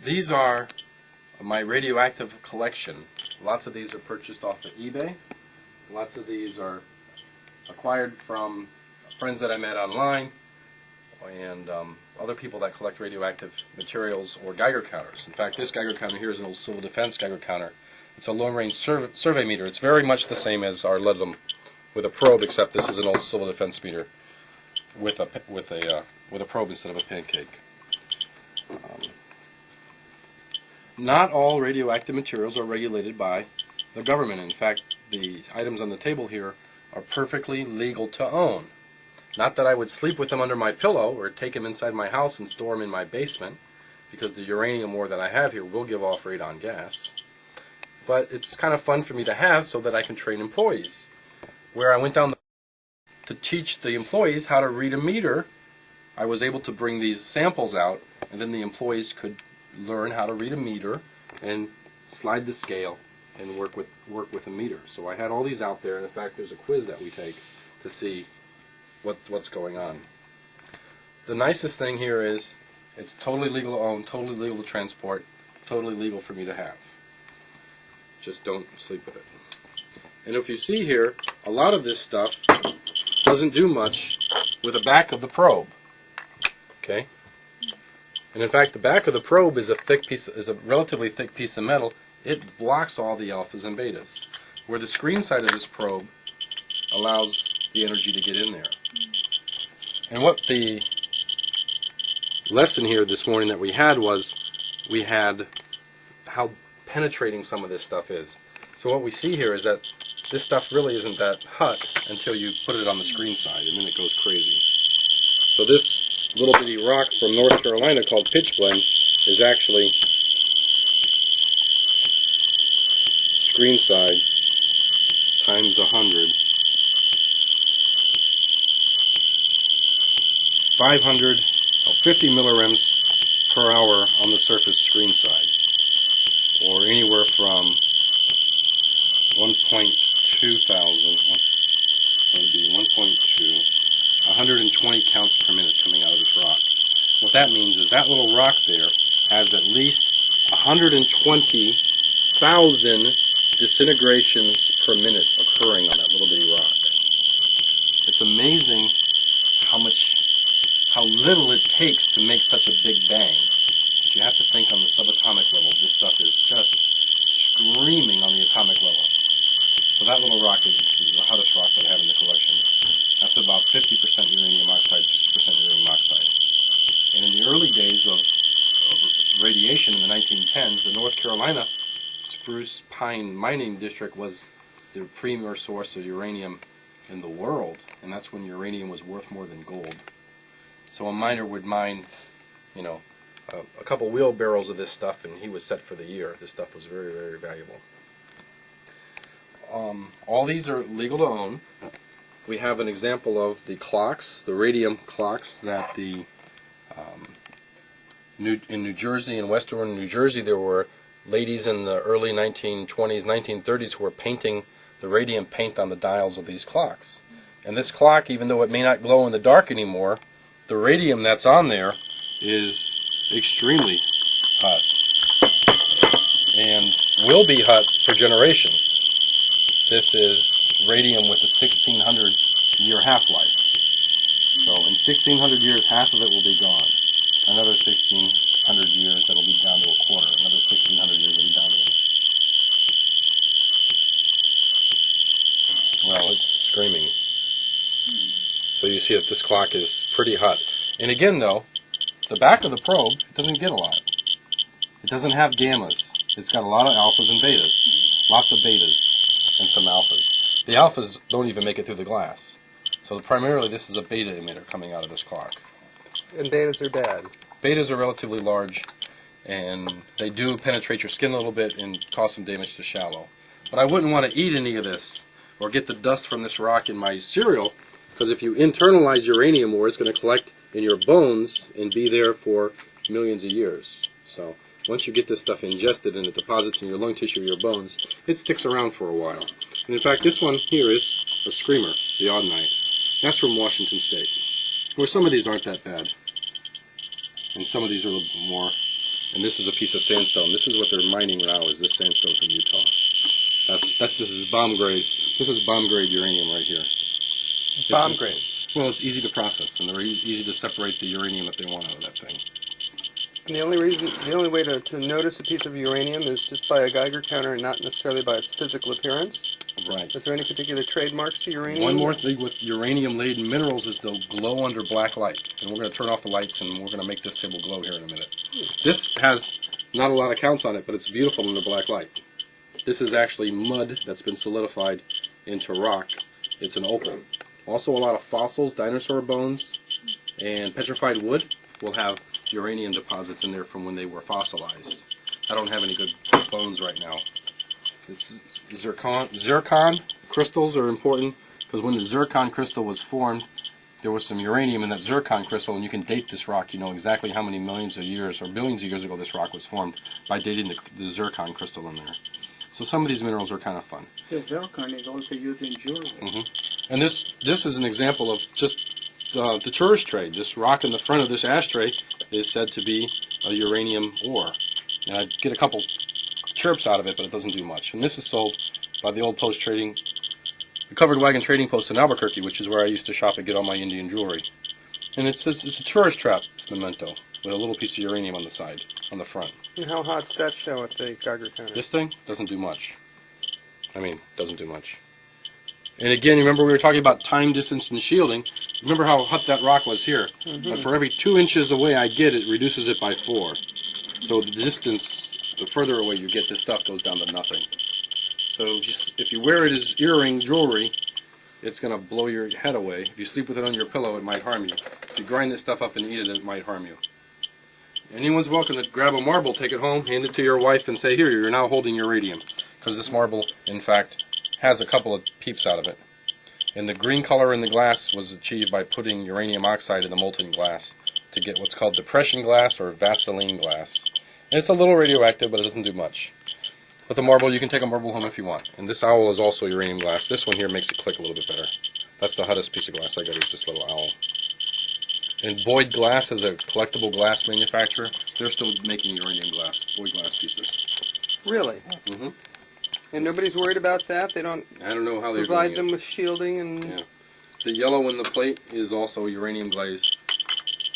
These are my radioactive collection. Lots of these are purchased off of eBay. Lots of these are acquired from friends that I met online and other people that collect radioactive materials or Geiger counters. In fact, this Geiger counter here is an old civil defense Geiger counter. It's a long-range survey meter. It's very much the same as our Ludlum with a probe, except this is an old civil defense meter with a probe instead of a pancake. Not all radioactive materials are regulated by the government. In fact, the items on the table here are perfectly legal to own. Not that I would sleep with them under my pillow or take them inside my house and store them in my basement, because the uranium ore that I have here will give off radon gas. But it's kind of fun for me to have so that I can train employees. Where I went down to teach the employees how to read a meter, I was able to bring these samples out, and then the employees could learn how to read a meter and slide the scale and work with a meter. So I had all these out there, and in fact there's a quiz that we take to see what's going on. The nicest thing here is it's totally legal to own, totally legal to transport, totally legal for me to have. Just don't sleep with it. And if you see here, a lot of this stuff doesn't do much with the back of the probe. Okay? And in fact, the back of the probe is a relatively thick piece of metal. It blocks all the alphas and betas, where the screen side of this probe allows the energy to get in there. And what the lesson here this morning that we had was, we had how penetrating some of this stuff is. So what we see here is that this stuff really isn't that hot until you put it on the screen side, and then it goes crazy. So this little bitty rock from North Carolina called pitch blende is actually screen side times 100, 50 millirems per hour on the surface screen side, or anywhere from 1.2 thousand, that would be 1.2, 120 counts per minute coming out of this rock. What that means is that little rock there has at least 120,000 disintegrations per minute occurring on that little bitty rock. It's amazing how little it takes to make such a big bang. But you have to think on the subatomic level. This stuff is just screaming on the atomic level. So that little rock is the hottest rock that I have in the collection. That's about 50% uranium oxide, 60% uranium oxide. And in the early days of radiation in the 1910s, the North Carolina spruce pine mining district was the premier source of uranium in the world, and that's when uranium was worth more than gold. So a miner would mine, a couple wheelbarrows of this stuff, and he was set for the year. This stuff was very, very valuable. All these are legal to own. We have an example of the clocks, the radium clocks that in New Jersey, in western New Jersey, there were ladies in the early 1920s, 1930s who were painting the radium paint on the dials of these clocks. And this clock, even though it may not glow in the dark anymore, the radium that's on there is extremely hot and will be hot for generations. This is radium with a 1600-year half-life. So in 1600 years, half of it will be gone. Another 1600 years, it'll be down to a quarter. Another 1600 years, it'll be down to well, it's screaming. So you see that this clock is pretty hot. And again, though, the back of the probe doesn't get a lot. It doesn't have gammas. It's got a lot of alphas and betas. Lots of betas and some alphas. The alphas don't even make it through the glass. So primarily this is a beta emitter coming out of this clock. And betas are bad. Betas are relatively large, and they do penetrate your skin a little bit and cause some damage to shallow. But I wouldn't want to eat any of this or get the dust from this rock in my cereal, because if you internalize uranium ore, it's going to collect in your bones and be there for millions of years. So once you get this stuff ingested and it deposits in your lung tissue or your bones, it sticks around for a while. And in fact, this one here is a screamer, the Audinite. That's from Washington State, where some of these aren't that bad. And some of these are a little bit more. And this is a piece of sandstone. This is what they're mining now, is this sandstone from Utah. This is bomb grade. This is bomb grade uranium right here. Bomb grade. Well, it's easy to process, and they're easy to separate the uranium that they want out of that thing. And the only way to notice a piece of uranium is just by a Geiger counter and not necessarily by its physical appearance. Right. Is there any particular trademarks to uranium? One more thing with uranium-laden minerals is they'll glow under black light. And we're going to turn off the lights, and we're going to make this table glow here in a minute. This has not a lot of counts on it, but it's beautiful under black light. This is actually mud that's been solidified into rock. It's an opal. Also, a lot of fossils, dinosaur bones, and petrified wood will have uranium deposits in there from when they were fossilized. I don't have any good bones right now. It's zircon crystals are important because when the zircon crystal was formed, there was some uranium in that zircon crystal, and you can date this rock. You know exactly how many millions of years or billions of years ago this rock was formed by dating the zircon crystal in there. So some of these minerals are kind of fun. So zircon is also used in jewelry. And this is an example of just the tourist trade. This rock in the front of this ashtray is said to be a uranium ore. And I get a couple chirps out of it, but it doesn't do much. And this is sold by the old post trading, the covered wagon trading post in Albuquerque, which is where I used to shop and get all my Indian jewelry. And it's a tourist trap memento with a little piece of uranium on the side, on the front. And how hot's that show at the Geiger counter? This thing doesn't do much. Doesn't do much. And again, remember we were talking about time, distance, and shielding. Remember how hot that rock was here. But for every 2 inches away I get, it reduces it by 4. So the distance, the further away you get, this stuff goes down to nothing. So if you wear it as earring jewelry, it's going to blow your head away. If you sleep with it on your pillow, it might harm you. If you grind this stuff up and eat it, it might harm you. Anyone's welcome to grab a marble, take it home, hand it to your wife, and say, here, you're now holding uranium. Because this marble, in fact, has a couple of peeps out of it. And the green color in the glass was achieved by putting uranium oxide in the molten glass to get what's called depression glass or Vaseline glass. And it's a little radioactive, but it doesn't do much. With the marble, you can take a marble home if you want. And this owl is also uranium glass. This one here makes it click a little bit better. That's the hottest piece of glass I got, is this little owl. And Boyd Glass is a collectible glass manufacturer. They're still making uranium glass, Boyd Glass pieces. Really? Mm-hmm. And nobody's worried about that? They don't I don't know how they're provide doing them it. with shielding and... Yeah. The yellow in the plate is also uranium glaze.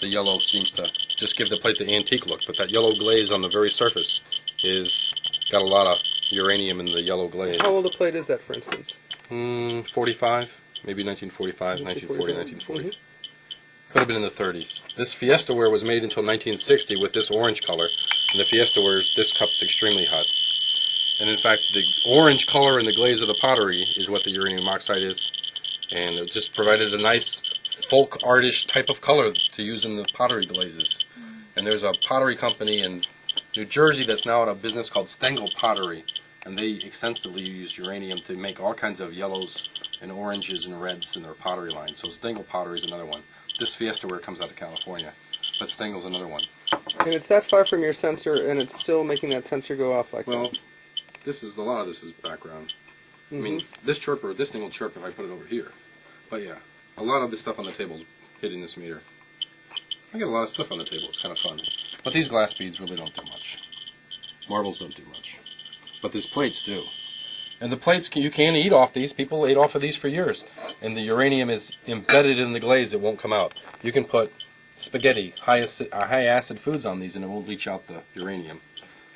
The yellow seems to just give the plate the antique look, but that yellow glaze on the very surface is got a lot of uranium in the yellow glaze. How old a plate is that, for instance? 45, maybe 1945, 1940, 1940. Could have been in the 30s. This Fiesta ware was made until 1960 with this orange color, and the Fiesta ware, this cup's extremely hot. And in fact, the orange color in the glaze of the pottery is what the uranium oxide is, and it just provided a nice folk artish type of color to use in the pottery glazes. And there's a pottery company in New Jersey that's now in a business called Stengel Pottery, and they extensively use uranium to make all kinds of yellows and oranges and reds in their pottery line. So Stengel Pottery is another one. This Fiesta ware comes out of California, but Stengel's another one. And it's that far from your sensor, and it's still making that sensor go off like that. Well, a lot of this is background. I mean, this thing will chirp if I put it over here. But yeah, a lot of this stuff on the table is hitting this meter. I get a lot of stuff on the table. It's kind of fun. But these glass beads really don't do much. Marbles don't do much. But these plates do. And the plates, you can eat off these. People ate off of these for years. And the uranium is embedded in the glaze. It won't come out. You can put spaghetti, high acid foods on these, and it won't leach out the uranium.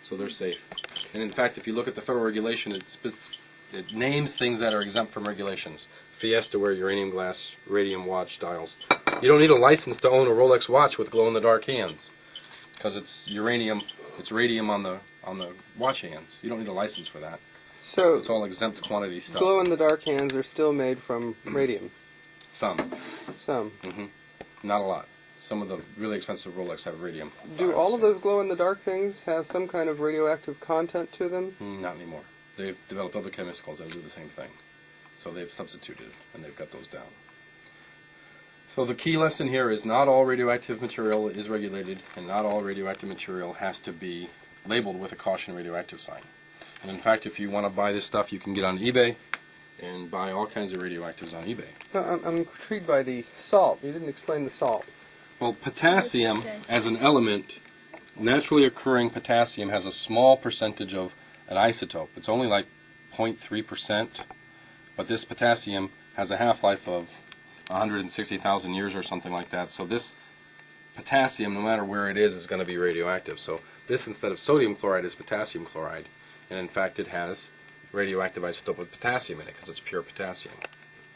So they're safe. And in fact, if you look at the federal regulation, it names things that are exempt from regulations. Fiesta ware, uranium glass, radium watch dials. You don't need a license to own a Rolex watch with glow-in-the-dark hands, because it's uranium, it's radium on the watch hands. You don't need a license for that. So it's all exempt quantity stuff. Glow-in-the-dark hands are still made from radium. Some. Not a lot. Some of the really expensive Rolex have radium. Do all of those glow-in-the-dark things have some kind of radioactive content to them? Not anymore. They've developed other chemicals that do the same thing. So they've substituted, and they've got those down. So the key lesson here is not all radioactive material is regulated, and not all radioactive material has to be labeled with a caution radioactive sign. And in fact, if you want to buy this stuff, you can get on eBay and buy all kinds of radioactives on eBay. I'm intrigued by the salt. You didn't explain the salt. Well, potassium as an element naturally occurring potassium has a small percentage of an isotope. It's only like 0.3%, but this potassium has a half-life of 160,000 years or something like that. So this potassium, no matter where it is going to be radioactive. So this, instead of sodium chloride, is potassium chloride, and in fact it has radioactive isotope of potassium in it because it's pure potassium.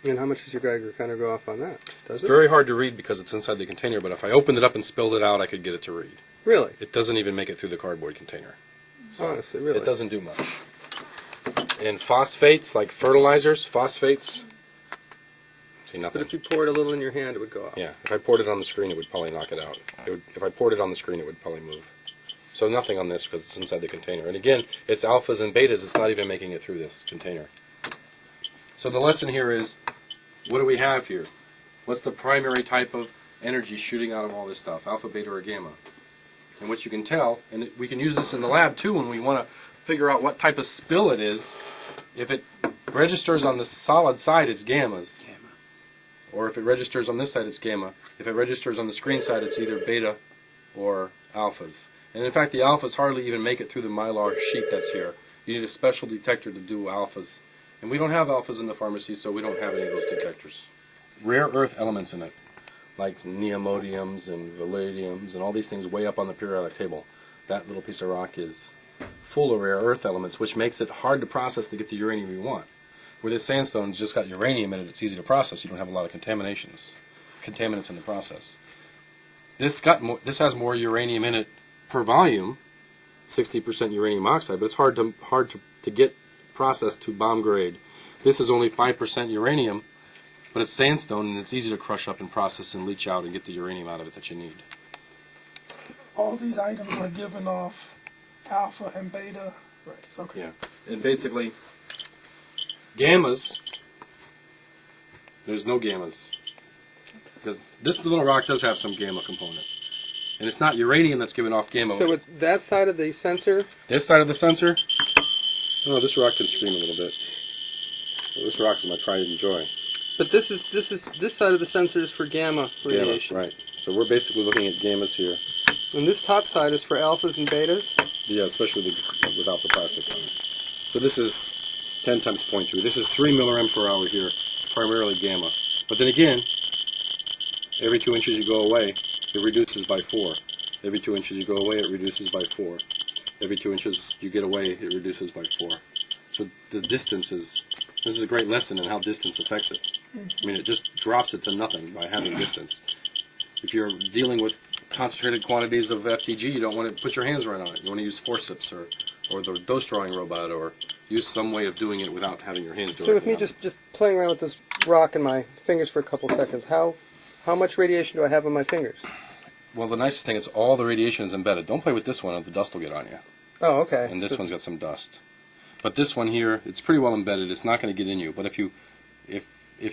And how much does your Geiger counter go off on that? Does It's it? very hard to read because it's inside the container, but if I opened it up and spilled it out, I could get it to read. Really? It doesn't even make it through the cardboard container. So Honestly, really? it doesn't do much. And phosphates, like fertilizers, phosphates, see, nothing. But if you poured a little in your hand, it would go off. Yeah, if I poured it on the screen, it would probably knock it out. If I poured it on the screen, it would probably move. So nothing on this because it's inside the container. And again, it's alphas and betas. It's not even making it through this container. So the lesson here is, what do we have here? What's the primary type of energy shooting out of all this stuff, alpha, beta, or gamma? And what you can tell, and we can use this in the lab too when we want to figure out what type of spill it is. If it registers on the solid side, it's gammas. Or if it registers on this side, it's gamma. If it registers on the screen side, it's either beta or alphas. And in fact, the alphas hardly even make it through the mylar sheet that's here. You need a special detector to do alphas. And we don't have alphas in the pharmacy, so we don't have any of those detectors. Rare earth elements in it, like neodymiums and vanadiums and all these things way up on the periodic table. That little piece of rock is full of rare earth elements, which makes it hard to process to get the uranium you want. Where this sandstone's just got uranium in it, it's easy to process. You don't have a lot of contaminants in the process. This has more uranium in it per volume, 60% uranium oxide, but it's hard to get processed to bomb grade. This is only 5% uranium, but it's sandstone and it's easy to crush up and process and leach out and get the uranium out of it that you need. All these items are given off alpha and beta rays. Okay. Yeah, and basically, gammas, there's no gammas. Because this little rock does have some gamma component. And it's not uranium that's giving off gamma. So with that side of the sensor, This side of the sensor, oh, this rock can scream a little bit. Well, this rock is my pride and joy. but this side of the sensor is for gamma radiation. Gamma, right. So we're basically looking at gammas here. And this top side is for alphas and betas. Yeah, especially without the plastic on it. So this is 10 times 0.3. This is 3 millirem per hour here, primarily gamma. But then again, every 2 inches you go away, it reduces by 4. Every 2 inches you go away, it reduces by 4. Every 2 inches you get away, it reduces by 4. So the distance is, this is a great lesson in how distance affects it. I mean, it just drops it to nothing by having distance. If you're dealing with concentrated quantities of FTG, you don't want to put your hands right on it. You want to use forceps or the dose drawing robot, or use some way of doing it without having your hands do it. So with me just playing around with this rock in my fingers for a couple seconds, how much radiation do I have on my fingers? Well, the nicest thing is all the radiation is embedded. Don't play with this one, or the dust will get on you. Oh, okay. And this one's got some dust. But this one here, it's pretty well embedded. It's not going to get in you. But if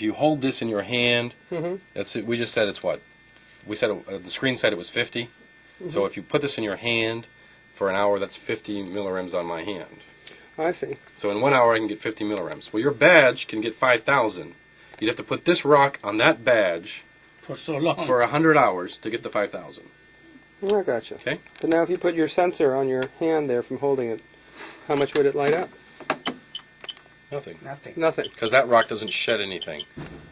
you hold this in your hand, that's it. We just said it's what? We said the screen said it was 50. So if you put this in your hand for an hour, that's 50 millirems on my hand. I see. So in 1 hour, I can get 50 millirems. Well, your badge can get 5,000. You'd have to put this rock on that badge For so long. for 100 hours to get the 5,000. Oh, I gotcha. Okay? But now if you put your sensor on your hand there from holding it, how much would it light up? Nothing. Nothing. Nothing. Because that rock doesn't shed anything.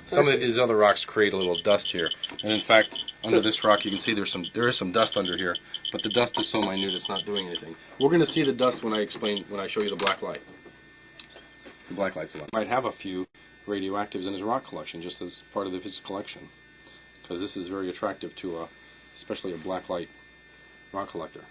Some of these other rocks create a little dust here. And in fact, under this rock, you can see there is some dust under here. But the dust is so minute, it's not doing anything. We're going to see the dust when I show you the black light. The black light's on. Might have a few radioactives in his rock collection, just as part of his collection. Because this is very attractive to especially a black light rock collector.